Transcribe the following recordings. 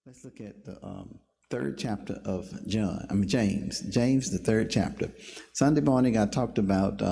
Let's look at the third chapter of James. James, the third chapter. Sunday morning, I talked about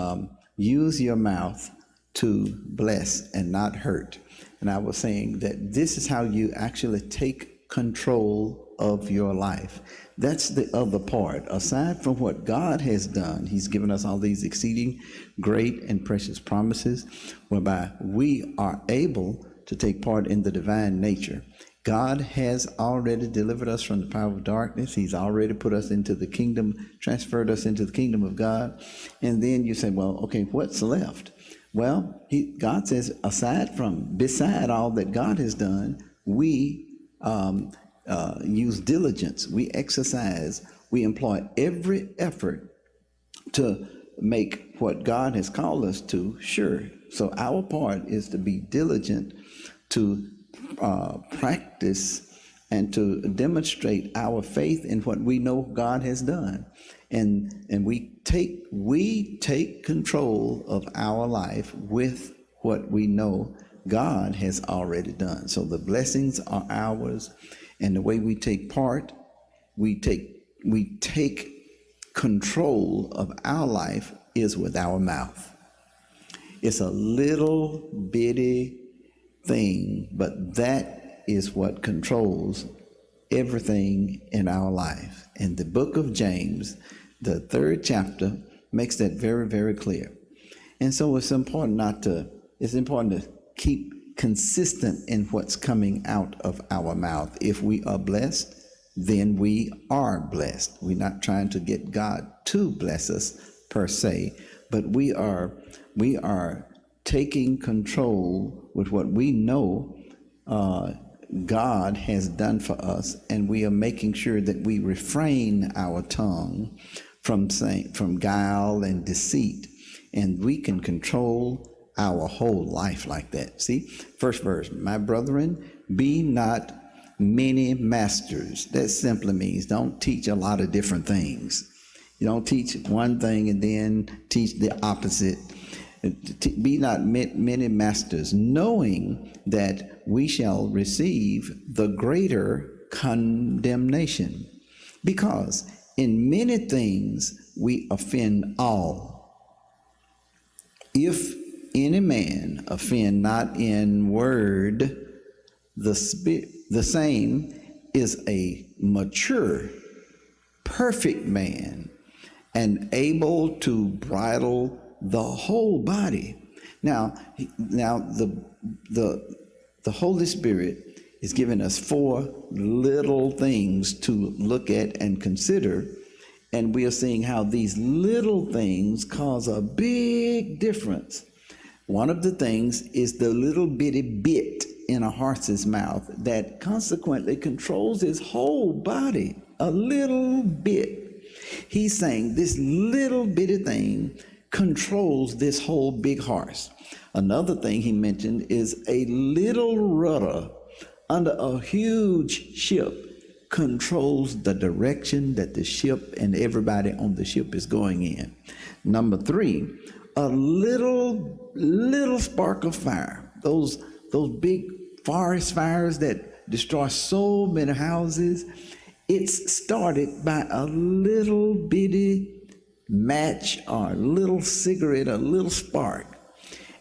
use your mouth to bless and not hurt. And I was saying that this is how you actually take control of your life. That's the other part. Aside from what God has done, He's given us all these exceeding great and precious promises whereby we are able to take part in the divine nature. God has already delivered us from the power of darkness. He's already put us into the kingdom, transferred us into the kingdom of God. And then you say, well, okay, what's left? Well, God says, beside all that God has done, we use diligence, we exercise, we employ every effort to make what God has called us to sure. So our part is to be diligent to practice and to demonstrate our faith in what we know God has done, and we take control of our life with what we know God has already done. So the blessings are ours, and the way we take part, we take control of our life is with our mouth. It's a little bitty thing, but that is what controls everything in our life. And the book of James, the third chapter, makes that very, very clear. And so it's important to keep consistent in what's coming out of our mouth. If we are blessed, then we are blessed. We're not trying to get God to bless us per se, but we are taking control with what we know God has done for us, and we are making sure that we refrain our tongue from guile and deceit, and we can control our whole life like that. See, first verse, my brethren, be not many masters. That simply means don't teach a lot of different things. You don't teach one thing and then teach the opposite. Be not many masters, knowing that we shall receive the greater condemnation. Because in many things we offend all. If any man offend not in word, the same is a mature, perfect man, and able to bridle the whole body. Now the Holy Spirit is giving us 4 little things to look at and consider, and we are seeing how these little things cause a big difference. One of the things is the little bitty bit in a horse's mouth that consequently controls his whole body. A little bit. He's saying this little bitty thing controls this whole big horse. Another thing he mentioned is a little rudder under a huge ship controls the direction that the ship and everybody on the ship is going in. Number 3, a little spark of fire. Those big forest fires that destroy so many houses. It's started by a little bitty match or a little cigarette, a little spark.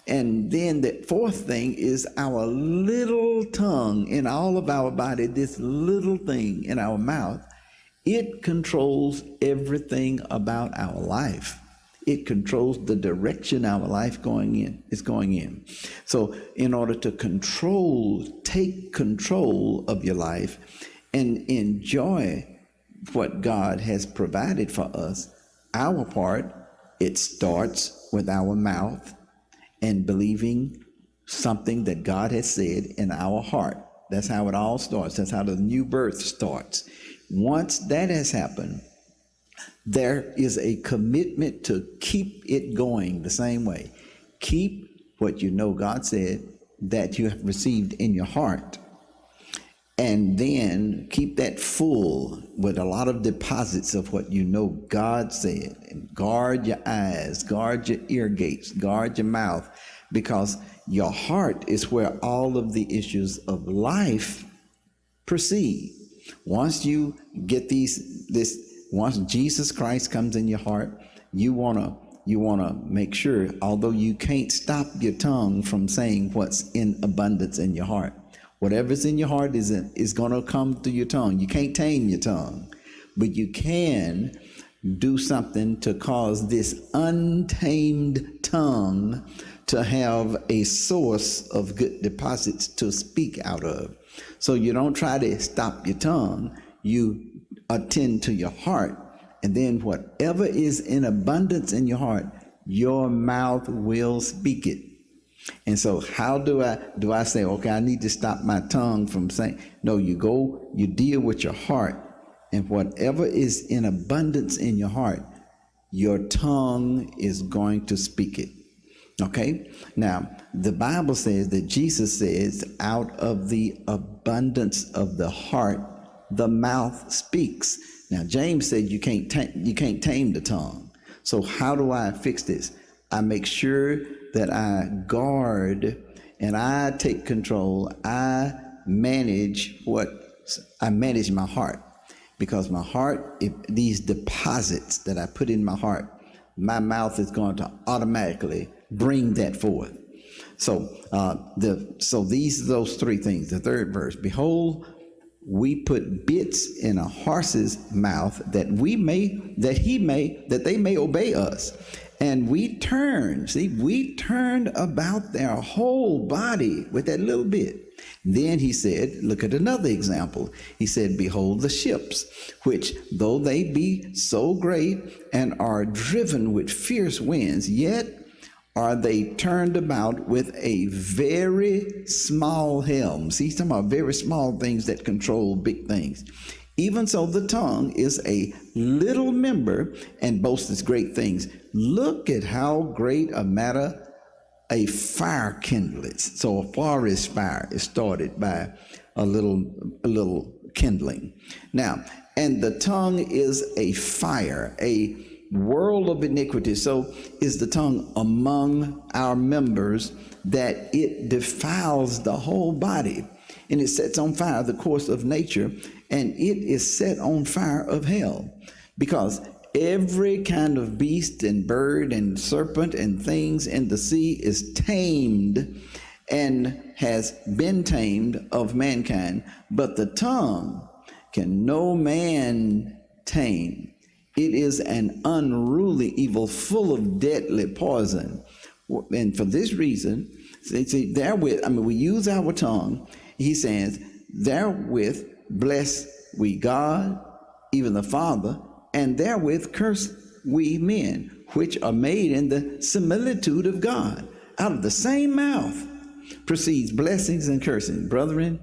And then the 4th thing is our little tongue in all of our body, this little thing in our mouth. It controls everything about our life. It controls the direction our life is going in. So in order to take control of your life and enjoy what God has provided for us, our part, it starts with our mouth and believing something that God has said in our heart. That's how it all starts. That's how the new birth starts. Once that has happened, there is a commitment to keep it going the same way. Keep what you know God said that you have received in your heart, and then keep that full with a lot of deposits of what you know God said. And guard your eyes, guard your ear gates, guard your mouth, because your heart is where all of the issues of life proceed. Once you get once Jesus Christ comes in your heart, you wanna make sure, although you can't stop your tongue from saying what's in abundance in your heart. Whatever's in your heart is gonna come through your tongue. You can't tame your tongue, but you can do something to cause this untamed tongue to have a source of good deposits to speak out of. So you don't try to stop your tongue, you attend to your heart, and then whatever is in abundance in your heart, your mouth will speak it. And so how do I say, okay, I need to stop my tongue from saying? No, you deal with your heart, and whatever is in abundance in your heart, your tongue is going to speak it. Okay? Now, the Bible says that Jesus says, out of the abundance of the heart, the mouth speaks. Now, James said you can't tame the tongue. So how do I fix this? I make sure that I guard and I take control. I manage my heart. Because my heart, if these deposits that I put in my heart, my mouth is going to automatically bring that forth. So those three things. The third verse, behold, we put bits in a horse's mouth that they may obey us. And we turned about their whole body with that little bit. Then he said, look at another example. He said, behold the ships, which though they be so great and are driven with fierce winds, yet are they turned about with a very small helm. See, he's talking about very small things that control big things. Even so, the tongue is a little member and boasts great things. Look at how great a matter a fire kindleth. So a forest fire is started by a little kindling. Now, and the tongue is a fire, a world of iniquity. So is the tongue among our members, that it defiles the whole body, and it sets on fire the course of nature, and it is set on fire of hell. Because every kind of beast and bird and serpent and things in the sea is tamed and has been tamed of mankind, but the tongue can no man tame. It is an unruly evil, full of deadly poison. And for this reason, we use our tongue. He says, therewith bless we God, even the Father, and therewith curse we men, which are made in the similitude of God. Out of the same mouth proceeds blessings and cursing. Brethren,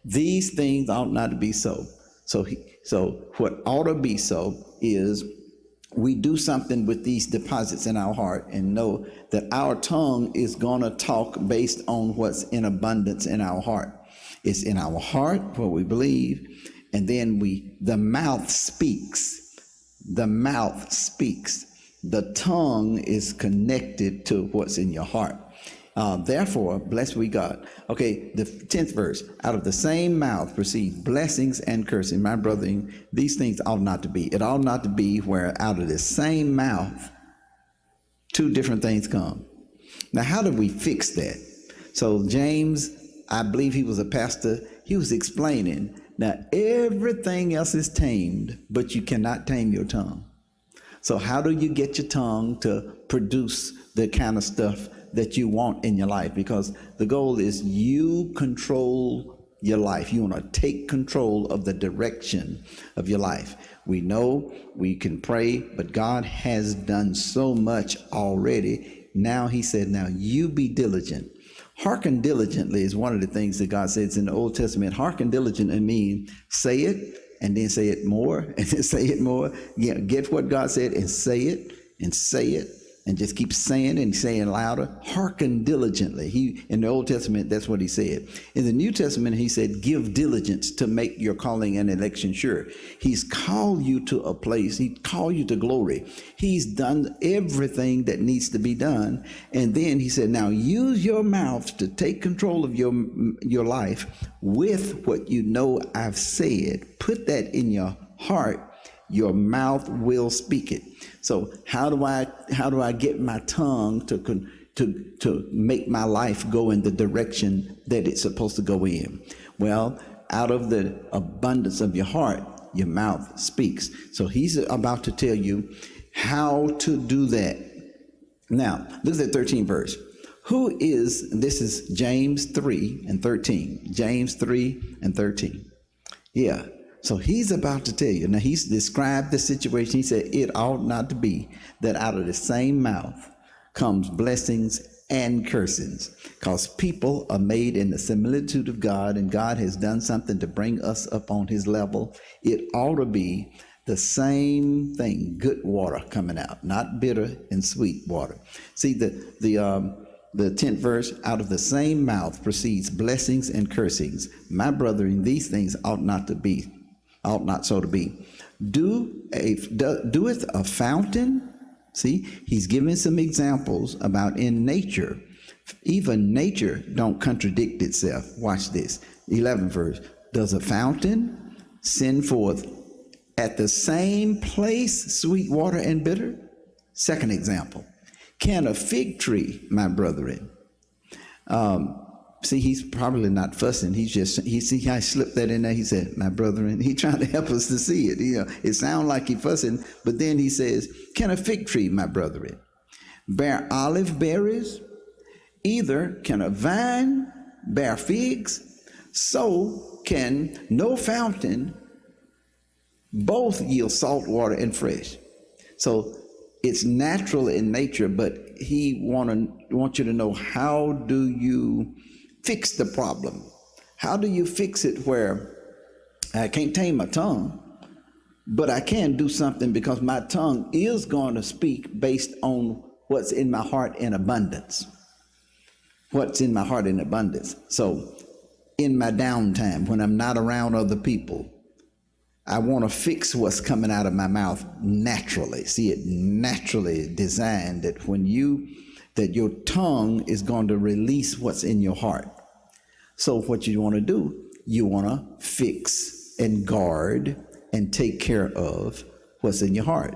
these things ought not to be so. So what ought to be so is we do something with these deposits in our heart and know that our tongue is going to talk based on what's in abundance in our heart. It's in our heart what we believe, and then the mouth speaks. The mouth speaks. The tongue is connected to what's in your heart. Therefore, bless we God. Okay, the 10th verse. Out of the same mouth proceeds blessings and cursing. My brother, these things ought not to be. It ought not to be where out of the same mouth, two different things come. Now, how do we fix that? So James, I believe he was a pastor, he was explaining, now everything else is tamed, but you cannot tame your tongue. So how do you get your tongue to produce the kind of stuff that you want in your life? Because the goal is you control your life. You want to take control of the direction of your life. We know we can pray, but God has done so much already. Now he said, now you be diligent. Hearken diligently is one of the things that God says in the Old Testament. Hearken diligently means say it and then say it more and then say it more. Yeah, get what God said and say it and say it and just keep saying and saying louder. Hearken diligently. He, in the Old Testament, that's what he said. In the New Testament, he said, give diligence to make your calling and election sure. He's called you to a place. He called you to glory. He's done everything that needs to be done. And then he said, now use your mouth to take control of your life with what you know I've said. Put that in your heart. Your mouth will speak it. So how do I get my tongue to make my life go in the direction that it's supposed to go in? Well, out of the abundance of your heart, your mouth speaks. So he's about to tell you how to do that. Now, look at the 13th verse. This is James 3 and 13. James 3 and 13. Yeah. So he's about to tell you. Now, he's described the situation. He said, it ought not to be that out of the same mouth comes blessings and cursings, because people are made in the similitude of God, and God has done something to bring us up on his level. It ought to be the same thing, good water coming out, not bitter and sweet water. See, the 10th verse, out of the same mouth proceeds blessings and cursings. My brethren, these things ought not so to be. Doeth a fountain? See, he's giving some examples about in nature. Even nature don't contradict itself. Watch this. 11th verse. Does a fountain send forth at the same place sweet water and bitter? Second example. Can a fig tree, my brethren, see, he's probably not fussing. See, I slipped that in there. He said, my brethren, he's trying to help us to see it. You know, it sounds like he's fussing, but then he says, can a fig tree, my brethren, bear olive berries? Either can a vine bear figs? So can no fountain both yield salt water and fresh. So it's natural in nature, but he wants you to know, how do you fix the problem? How do you fix it where I can't tame my tongue, but I can do something, because my tongue is going to speak based on what's in my heart in abundance. What's in my heart in abundance. So in my downtime, when I'm not around other people, I want to fix what's coming out of my mouth naturally. See, it naturally designed that that your tongue is going to release what's in your heart. So what you want to do, you want to fix and guard and take care of what's in your heart.